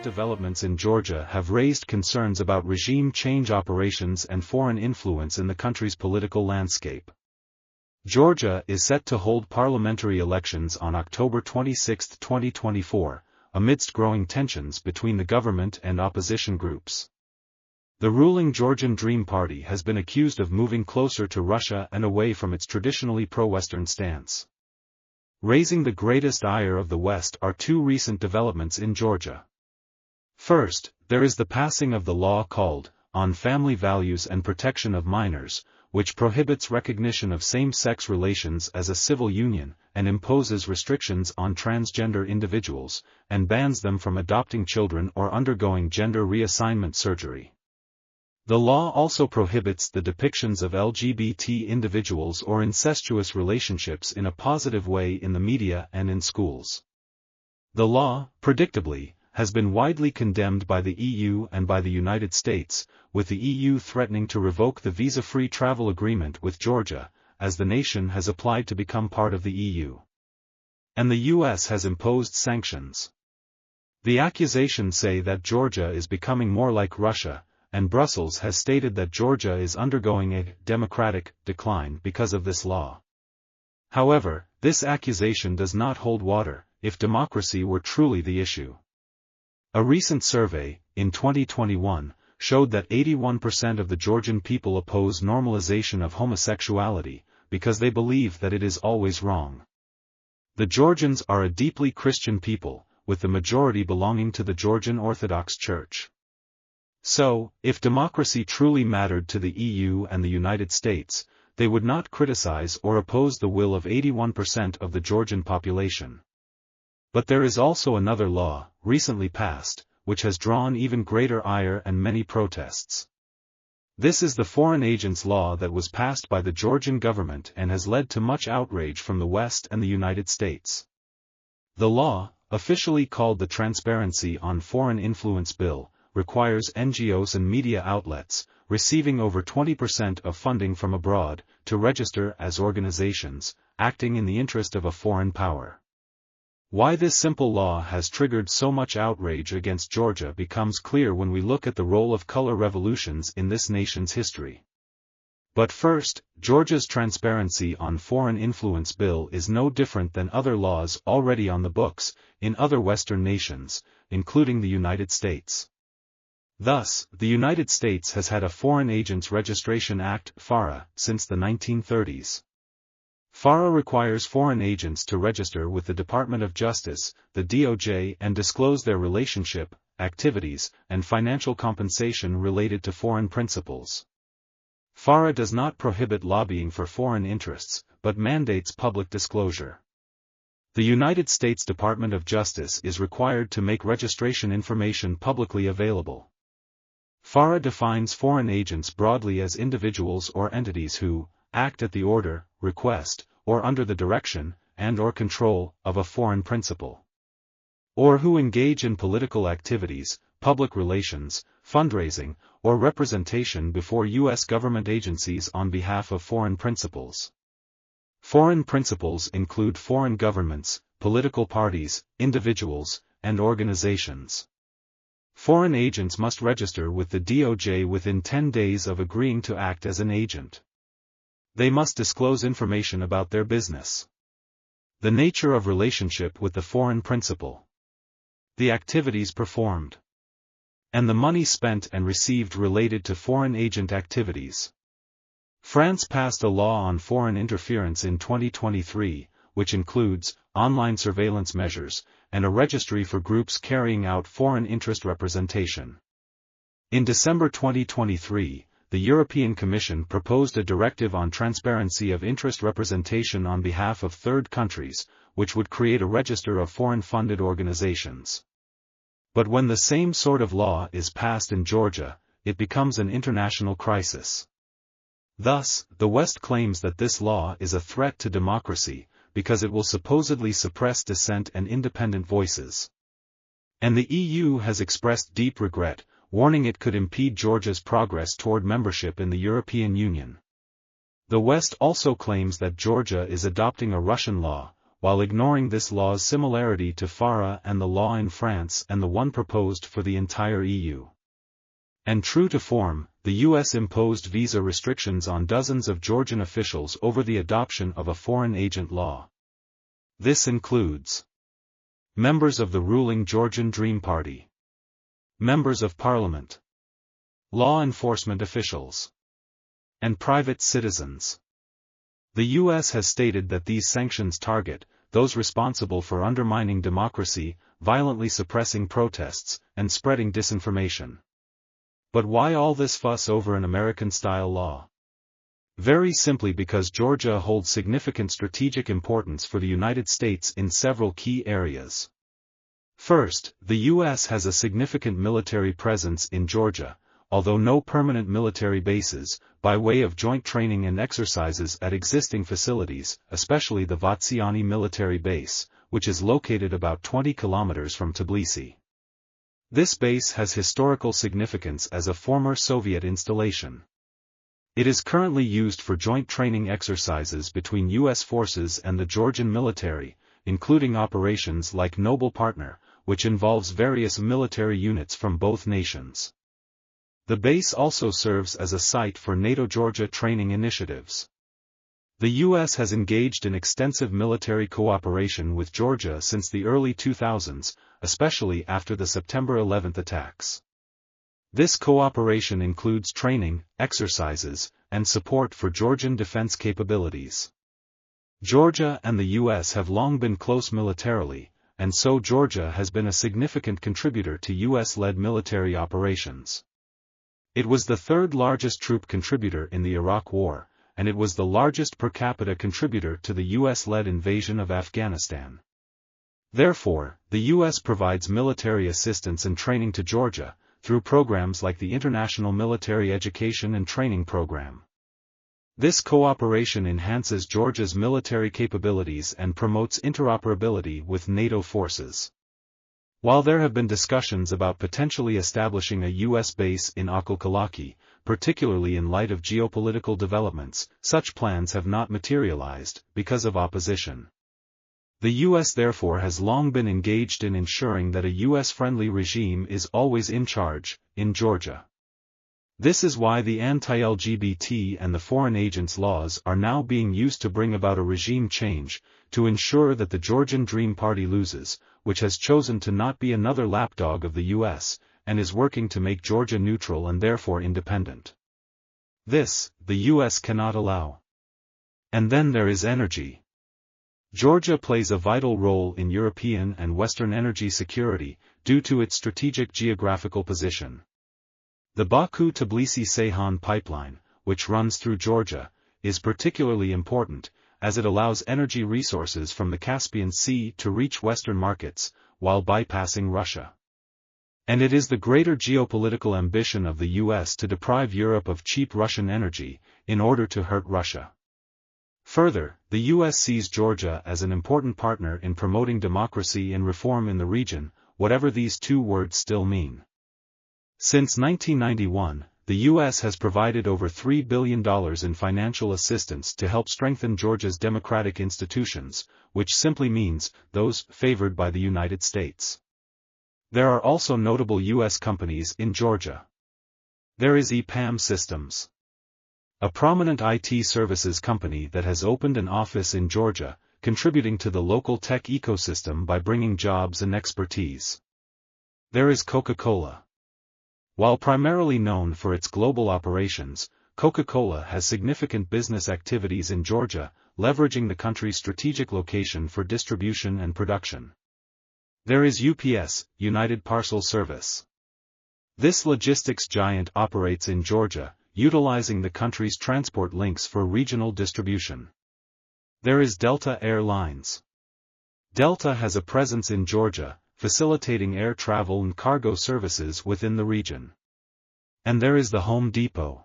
recent developments in Georgia have raised concerns about regime change operations and foreign influence in the country's political landscape. Georgia is set to hold parliamentary elections on October 26, 2024, amidst growing tensions between the government and opposition groups. The ruling Georgian Dream Party has been accused of moving closer to Russia and away from its traditionally pro-Western stance. Raising the greatest ire of the West are two recent developments in Georgia. First, there is the passing of the law called, On Family Values and Protection of Minors, which prohibits recognition of same-sex relations as a civil union, and imposes restrictions on transgender individuals, and bans them from adopting children or undergoing gender reassignment surgery. The law also prohibits the depictions of LGBT individuals or incestuous relationships in a positive way in the media and in schools. The law, predictably, has been widely condemned by the EU and by the United States, with the EU threatening to revoke the visa-free travel agreement with Georgia, as the nation has applied to become part of the EU. And the US has imposed sanctions. The accusations say that Georgia is becoming more like Russia, and Brussels has stated that Georgia is undergoing a democratic decline because of this law. However, this accusation does not hold water, if democracy were truly the issue. A recent survey, in 2021, showed that 81% of the Georgian people oppose normalization of homosexuality, because they believe that it is always wrong. The Georgians are a deeply Christian people, with the majority belonging to the Georgian Orthodox Church. So, if democracy truly mattered to the EU and the United States, they would not criticize or oppose the will of 81% of the Georgian population. But there is also another law, recently passed, which has drawn even greater ire and many protests. This is the Foreign Agents Law that was passed by the Georgian government and has led to much outrage from the West and the United States. The law, officially called the Transparency on Foreign Influence Bill, requires NGOs and media outlets, receiving over 20% of funding from abroad, to register as organizations, acting in the interest of a foreign power. Why this simple law has triggered so much outrage against Georgia becomes clear when we look at the role of color revolutions in this nation's history. But first, Georgia's Transparency on Foreign Influence Bill is no different than other laws already on the books, in other Western nations, including the United States. Thus, the United States has had a Foreign Agents Registration Act, FARA, since the 1930s. FARA requires foreign agents to register with the Department of Justice, the DOJ, and disclose their relationship, activities, and financial compensation related to foreign principals. FARA does not prohibit lobbying for foreign interests, but mandates public disclosure. The United States Department of Justice is required to make registration information publicly available. FARA defines foreign agents broadly as individuals or entities who act at the order, request, or under the direction, and/or control, of a foreign principal. Or who engage in political activities, public relations, fundraising, or representation before U.S. government agencies on behalf of foreign principals. Foreign principals include foreign governments, political parties, individuals, and organizations. Foreign agents must register with the DOJ within 10 days of agreeing to act as an agent. They must disclose information about their business, the nature of relationship with the foreign principal, the activities performed, and the money spent and received related to foreign agent activities. France passed a law on foreign interference in 2023, which includes online surveillance measures, and a registry for groups carrying out foreign interest representation. In December 2023, the European Commission proposed a directive on transparency of interest representation on behalf of third countries, which would create a register of foreign-funded organizations. But when the same sort of law is passed in Georgia, it becomes an international crisis. Thus, the West claims that this law is a threat to democracy, because it will supposedly suppress dissent and independent voices. And the EU has expressed deep regret, warning it could impede Georgia's progress toward membership in the European Union. The West also claims that Georgia is adopting a Russian law, while ignoring this law's similarity to FARA and the law in France and the one proposed for the entire EU. And true to form, the US imposed visa restrictions on dozens of Georgian officials over the adoption of a foreign agent law. This includes members of the ruling Georgian Dream Party, members of parliament, law enforcement officials, and private citizens. The US has stated that these sanctions target those responsible for undermining democracy, violently suppressing protests, and spreading disinformation. But why all this fuss over an American-style law? Very simply because Georgia holds significant strategic importance for the United States in several key areas. First, the U.S. has a significant military presence in Georgia, although no permanent military bases, by way of joint training and exercises at existing facilities, especially the Vatsani military base, which is located about 20 kilometers from Tbilisi. This base has historical significance as a former Soviet installation. It is currently used for joint training exercises between U.S. forces and the Georgian military, including operations like Noble Partner, which involves various military units from both nations. The base also serves as a site for NATO-Georgia training initiatives. The U.S. has engaged in extensive military cooperation with Georgia since the early 2000s, especially after the September 11 attacks. This cooperation includes training, exercises, and support for Georgian defense capabilities. Georgia and the U.S. have long been close militarily, and so Georgia has been a significant contributor to U.S.-led military operations. It was the third largest troop contributor in the Iraq War, and it was the largest per capita contributor to the U.S.-led invasion of Afghanistan. Therefore, the U.S. provides military assistance and training to Georgia, through programs like the International Military Education and Training Program. This cooperation enhances Georgia's military capabilities and promotes interoperability with NATO forces. While there have been discussions about potentially establishing a U.S. base in Akalkalaki, particularly in light of geopolitical developments, such plans have not materialized, because of opposition. The U.S. therefore has long been engaged in ensuring that a U.S.-friendly regime is always in charge, in Georgia. This is why the anti-LGBT and the foreign agents laws are now being used to bring about a regime change, to ensure that the Georgian Dream Party loses, which has chosen to not be another lapdog of the U.S., and is working to make Georgia neutral and therefore independent. This, the U.S. cannot allow. And then there is energy. Georgia plays a vital role in European and Western energy security, due to its strategic geographical position. The Baku-Tbilisi-Ceyhan pipeline, which runs through Georgia, is particularly important, as it allows energy resources from the Caspian Sea to reach Western markets, while bypassing Russia. And it is the greater geopolitical ambition of the U.S. to deprive Europe of cheap Russian energy, in order to hurt Russia. Further, the U.S. sees Georgia as an important partner in promoting democracy and reform in the region, whatever these two words still mean. Since 1991, the U.S. has provided over $3 billion in financial assistance to help strengthen Georgia's democratic institutions, which simply means those favored by the United States. There are also notable U.S. companies in Georgia. There is EPAM Systems, a prominent IT services company that has opened an office in Georgia, contributing to the local tech ecosystem by bringing jobs and expertise. There is Coca-Cola. While primarily known for its global operations, Coca-Cola has significant business activities in Georgia, leveraging the country's strategic location for distribution and production. There is UPS, United Parcel Service. This logistics giant operates in Georgia, utilizing the country's transport links for regional distribution. There is Delta Air Lines. Delta has a presence in Georgia, facilitating air travel and cargo services within the region. And there is the Home Depot.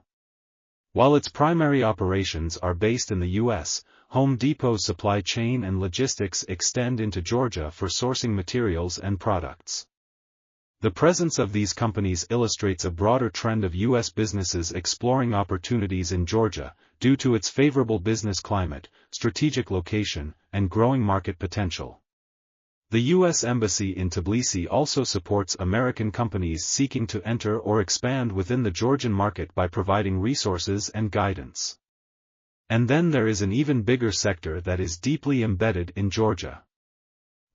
While its primary operations are based in the U.S., Home Depot's supply chain and logistics extend into Georgia for sourcing materials and products. The presence of these companies illustrates a broader trend of U.S. businesses exploring opportunities in Georgia, due to its favorable business climate, strategic location, and growing market potential. The U.S. Embassy in Tbilisi also supports American companies seeking to enter or expand within the Georgian market by providing resources and guidance. And then there is an even bigger sector that is deeply embedded in Georgia.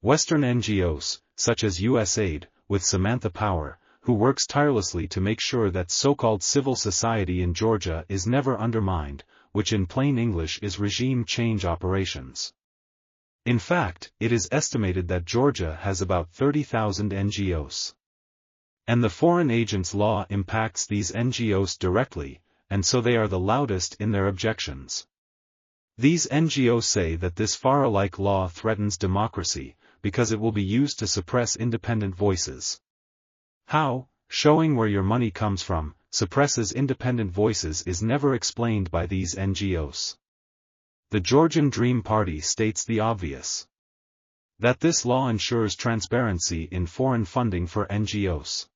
Western NGOs, such as USAID, with Samantha Power, who works tirelessly to make sure that so-called civil society in Georgia is never undermined, which in plain English is regime change operations. In fact, it is estimated that Georgia has about 30,000 NGOs. And the foreign agents law impacts these NGOs directly, and so they are the loudest in their objections. These NGOs say that this FARA-like law threatens democracy, because it will be used to suppress independent voices. How, showing where your money comes from, suppresses independent voices is never explained by these NGOs. The Georgian Dream Party states the obvious. That this law ensures transparency in foreign funding for NGOs.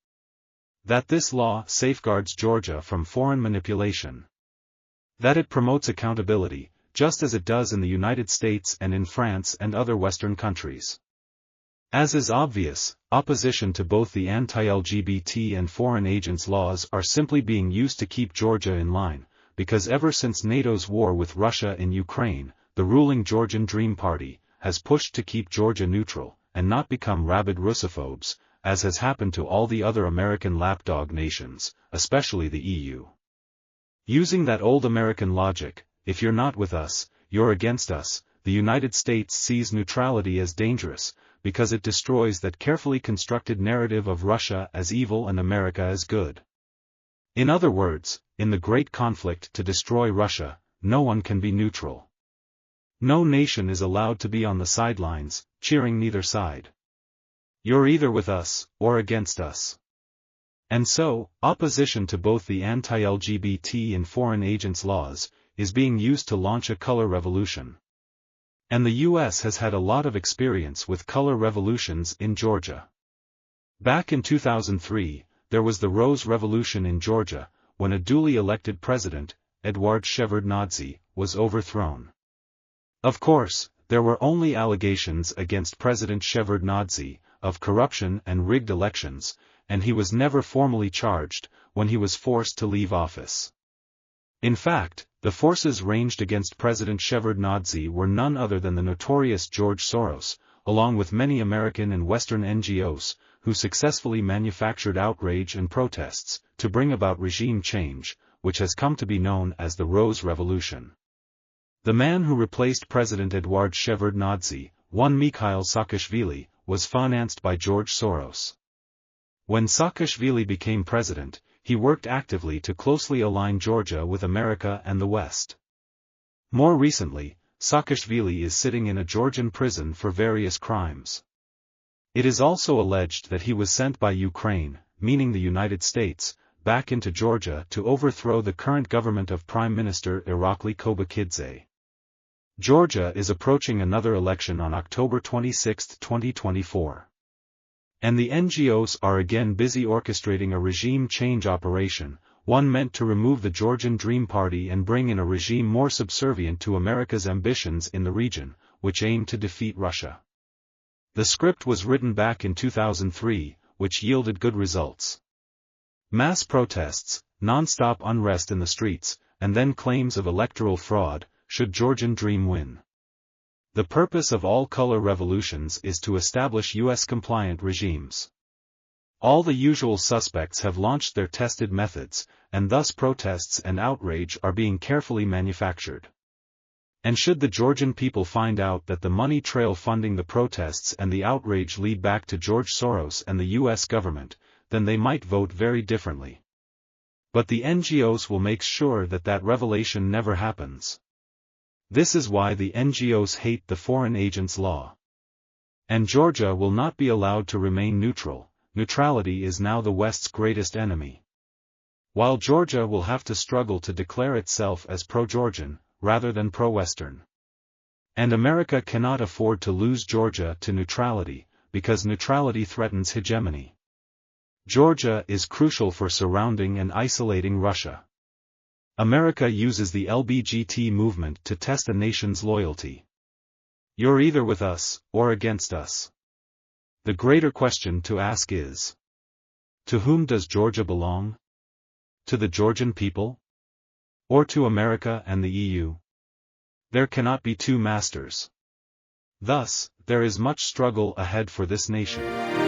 That this law safeguards Georgia from foreign manipulation. That it promotes accountability, just as it does in the United States and in France and other Western countries. As is obvious, opposition to both the anti-LGBT and foreign agents laws are simply being used to keep Georgia in line, because ever since NATO's war with Russia in Ukraine, the ruling Georgian Dream Party has pushed to keep Georgia neutral, and not become rabid Russophobes, as has happened to all the other American lapdog nations, especially the EU. Using that old American logic, if you're not with us, you're against us, the United States sees neutrality as dangerous, because it destroys that carefully constructed narrative of Russia as evil and America as good. In other words, in the great conflict to destroy Russia, no one can be neutral. No nation is allowed to be on the sidelines, cheering neither side. You're either with us, or against us. And so, opposition to both the anti-LGBT and foreign agents laws, is being used to launch a color revolution. And the U.S. has had a lot of experience with color revolutions in Georgia. Back in 2003, there was the Rose Revolution in Georgia, when a duly elected president, Eduard Shevardnadze, was overthrown. Of course, there were only allegations against President Shevardnadze, of corruption and rigged elections, and he was never formally charged, when he was forced to leave office. In fact, the forces ranged against President Shevardnadze were none other than the notorious George Soros, along with many American and Western NGOs, who successfully manufactured outrage and protests, to bring about regime change, which has come to be known as the Rose Revolution. The man who replaced President Eduard Shevardnadze, one Mikhail Saakashvili, was financed by George Soros. When Saakashvili became president, he worked actively to closely align Georgia with America and the West. More recently, Saakashvili is sitting in a Georgian prison for various crimes. It is also alleged that he was sent by Ukraine, meaning the United States, back into Georgia to overthrow the current government of Prime Minister Irakli Kobakidze. Georgia is approaching another election on October 26, 2024. And the NGOs are again busy orchestrating a regime change operation, one meant to remove the Georgian Dream Party and bring in a regime more subservient to America's ambitions in the region, which aimed to defeat Russia. The script was written back in 2003, which yielded good results. Mass protests, non-stop unrest in the streets, and then claims of electoral fraud, should Georgian Dream win. The purpose of all color revolutions is to establish US-compliant regimes. All the usual suspects have launched their tested methods, and thus protests and outrage are being carefully manufactured. And should the Georgian people find out that the money trail funding the protests and the outrage lead back to George Soros and the US government, then they might vote very differently. But the NGOs will make sure that that revelation never happens. This is why the NGOs hate the foreign agents law. And Georgia will not be allowed to remain neutral. Neutrality is now the West's greatest enemy. While Georgia will have to struggle to declare itself as pro-Georgian, rather than pro-Western. And America cannot afford to lose Georgia to neutrality, because neutrality threatens hegemony. Georgia is crucial for surrounding and isolating Russia. America uses the LGBT movement to test a nation's loyalty. You're either with us, or against us. The greater question to ask is: to whom does Georgia belong? To the Georgian people? Or to America and the EU? There cannot be two masters. Thus, there is much struggle ahead for this nation.